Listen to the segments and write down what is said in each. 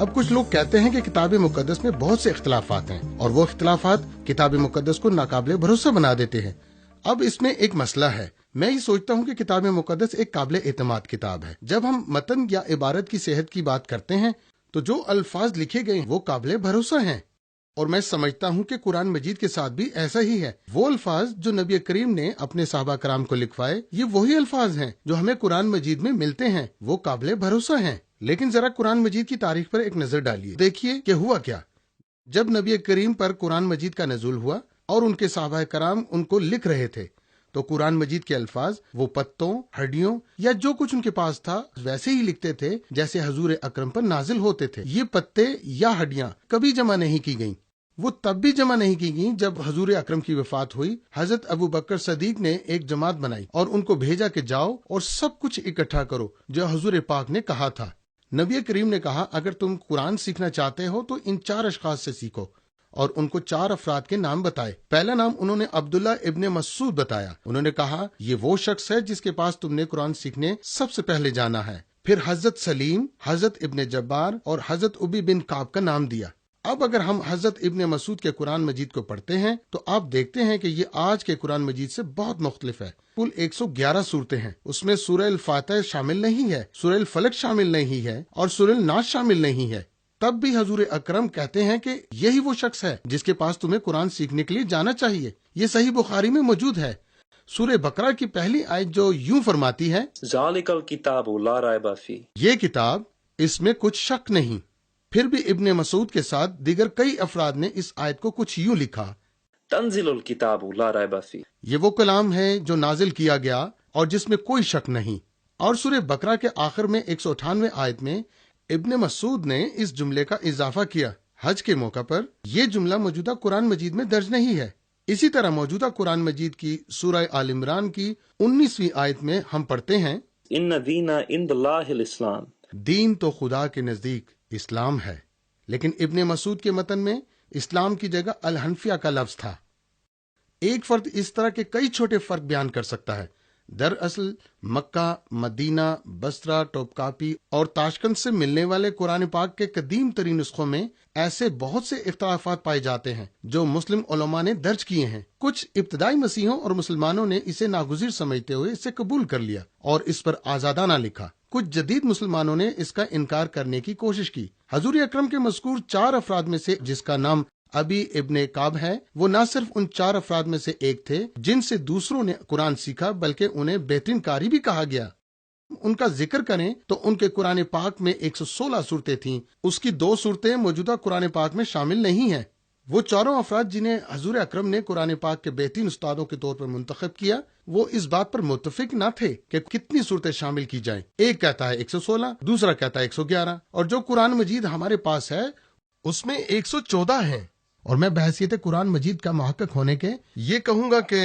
اب کچھ لوگ کہتے ہیں کہ کتاب مقدس میں بہت سے اختلافات ہیں اور وہ اختلافات کتاب مقدس کو ناقابل بھروسہ بنا دیتے ہیں۔ اب اس میں ایک مسئلہ ہے۔ میں یہ سوچتا ہوں کہ کتاب مقدس ایک قابل اعتماد کتاب ہے۔ جب ہم متن یا عبارت کی صحت کی بات کرتے ہیں تو جو الفاظ لکھے گئے وہ قابل بھروسہ ہیں، اور میں سمجھتا ہوں کہ قرآن مجید کے ساتھ بھی ایسا ہی ہے۔ وہ الفاظ جو نبی کریم نے اپنے صحابہ کرام کو لکھوائے، یہ وہی الفاظ ہیں جو ہمیں قرآن مجید میں ملتے ہیں، وہ قابل بھروسہ ہیں۔ لیکن ذرا قرآن مجید کی تاریخ پر ایک نظر ڈالیے، دیکھیے کہ ہوا کیا۔ جب نبی کریم پر قرآن مجید کا نزول ہوا اور ان کے صحابہ کرام ان کو لکھ رہے تھے، تو قرآن مجید کے الفاظ وہ پتوں، ہڈیوں یا جو کچھ ان کے پاس تھا ویسے ہی لکھتے تھے جیسے حضور اکرم پر نازل ہوتے تھے۔ یہ پتے یا ہڈیاں کبھی جمع نہیں کی گئیں۔ وہ تب بھی جمع نہیں کی گئیں جب حضور اکرم کی وفات ہوئی۔ حضرت ابو بکر صدیق نے ایک جماعت بنائی اور ان کو بھیجا کہ جاؤ اور سب کچھ اکٹھا کرو جو حضور پاک نے کہا تھا۔ نبی کریم نے کہا اگر تم قرآن سیکھنا چاہتے ہو تو ان 4 اشخاص سے سیکھو، اور ان کو 4 افراد کے نام بتائے۔ پہلا نام انہوں نے عبداللہ ابن مسعود بتایا۔ انہوں نے کہا یہ وہ شخص ہے جس کے پاس تم نے قرآن سیکھنے سب سے پہلے جانا ہے۔ پھر حضرت سلیم، حضرت ابن جبار اور حضرت ابی بن کعب کا نام دیا۔ اب اگر ہم حضرت ابن مسعود کے قرآن مجید کو پڑھتے ہیں تو آپ دیکھتے ہیں کہ یہ آج کے قرآن مجید سے بہت مختلف ہے۔ کل 111 صورتیں ہیں، اس میں سورہ الفاتح شامل نہیں ہے، سورہ الفلق شامل نہیں ہے اور سورہ الناس شامل نہیں ہے۔ تب بھی حضور اکرم کہتے ہیں کہ یہی وہ شخص ہے جس کے پاس تمہیں قرآن سیکھنے کے لیے جانا چاہیے۔ یہ صحیح بخاری میں موجود ہے۔ سورہ بقرہ کی پہلی آیت جو یوں فرماتی ہے، ذالک الکتاب لا ریب فیہ، یہ کتاب، اس میں کچھ شک نہیں۔ پھر بھی ابن مسعود کے ساتھ دیگر کئی افراد نے اس آیت کو کچھ یوں لکھا، تنزل الکتاب لا ریب فیہ، یہ وہ کلام ہے جو نازل کیا گیا اور جس میں کوئی شک نہیں۔ اور سورہ بقرہ کے آخر میں 198 آیت میں ابن مسعود نے اس جملے کا اضافہ کیا۔ حج کے موقع پر یہ جملہ موجودہ قرآن مجید میں درج نہیں ہے۔ اسی طرح موجودہ قرآن مجید کی سورہ آل عمران کی 19ویں آیت میں ہم پڑھتے ہیں، ان دین عند اللہ الاسلام، دین تو خدا کے نزدیک اسلام ہے۔ لیکن ابن مسعود کے متن میں اسلام کی جگہ الحنفیہ کا لفظ تھا۔ ایک فرد اس طرح کے کئی چھوٹے فرق بیان کر سکتا ہے۔ دراصل مکہ، مدینہ، بصرہ، ٹوپ کاپی اور تاشقند سے ملنے والے قرآن پاک کے قدیم ترین نسخوں میں ایسے بہت سے اختلافات پائے جاتے ہیں جو مسلم علماء نے درج کیے ہیں۔ کچھ ابتدائی مسیحوں اور مسلمانوں نے اسے ناگزیر سمجھتے ہوئے اسے قبول کر لیا اور اس پر آزادانہ لکھا۔ کچھ جدید مسلمانوں نے اس کا انکار کرنے کی کوشش کی۔ حضور اکرم کے مذکور 4 افراد میں سے جس کا نام ابی ابن کعب ہے، وہ نہ صرف ان 4 افراد میں سے ایک تھے جن سے دوسروں نے قرآن سیکھا، بلکہ انہیں بہترین قاری بھی کہا گیا۔ ان کا ذکر کریں تو ان کے قرآن پاک میں 116 صورتیں تھیں، اس کی 2 صورتیں موجودہ قرآن پاک میں شامل نہیں ہیں۔ وہ 4 افراد جنہیں حضور اکرم نے قرآن پاک کے بہترین استادوں کے طور پر منتخب کیا، وہ اس بات پر متفق نہ تھے کہ کتنی صورتیں شامل کی جائیں۔ ایک کہتا ہے 116، دوسرا کہتا ہے 111، اور جو قرآن مجید ہمارے پاس ہے اس میں 114 ہیں۔ اور میں بحیثیت قرآن مجید کا محقق ہونے کے یہ کہوں گا کہ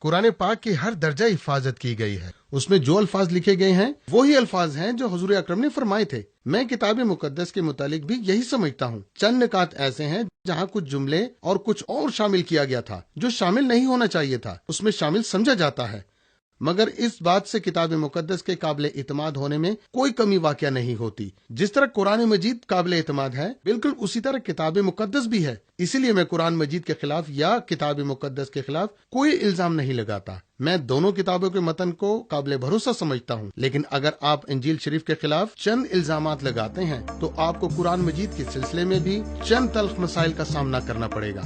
قرآن پاک کی ہر درجہ حفاظت کی گئی ہے۔ اس میں جو الفاظ لکھے گئے ہیں وہی الفاظ ہیں جو حضور اکرم نے فرمائے تھے۔ میں کتاب مقدس کے متعلق بھی یہی سمجھتا ہوں۔ چند نکات ایسے ہیں جہاں کچھ جملے اور کچھ اور شامل کیا گیا تھا جو شامل نہیں ہونا چاہیے تھا، اس میں شامل سمجھا جاتا ہے، مگر اس بات سے کتاب مقدس کے قابل اعتماد ہونے میں کوئی کمی واقع نہیں ہوتی۔ جس طرح قرآن مجید قابل اعتماد ہے، بالکل اسی طرح کتاب مقدس بھی ہے۔ اسی لیے میں قرآن مجید کے خلاف یا کتاب مقدس کے خلاف کوئی الزام نہیں لگاتا۔ میں دونوں کتابوں کے متن کو قابل بھروسہ سمجھتا ہوں، لیکن اگر آپ انجیل شریف کے خلاف چند الزامات لگاتے ہیں تو آپ کو قرآن مجید کے سلسلے میں بھی چند تلخ مسائل کا سامنا کرنا پڑے گا۔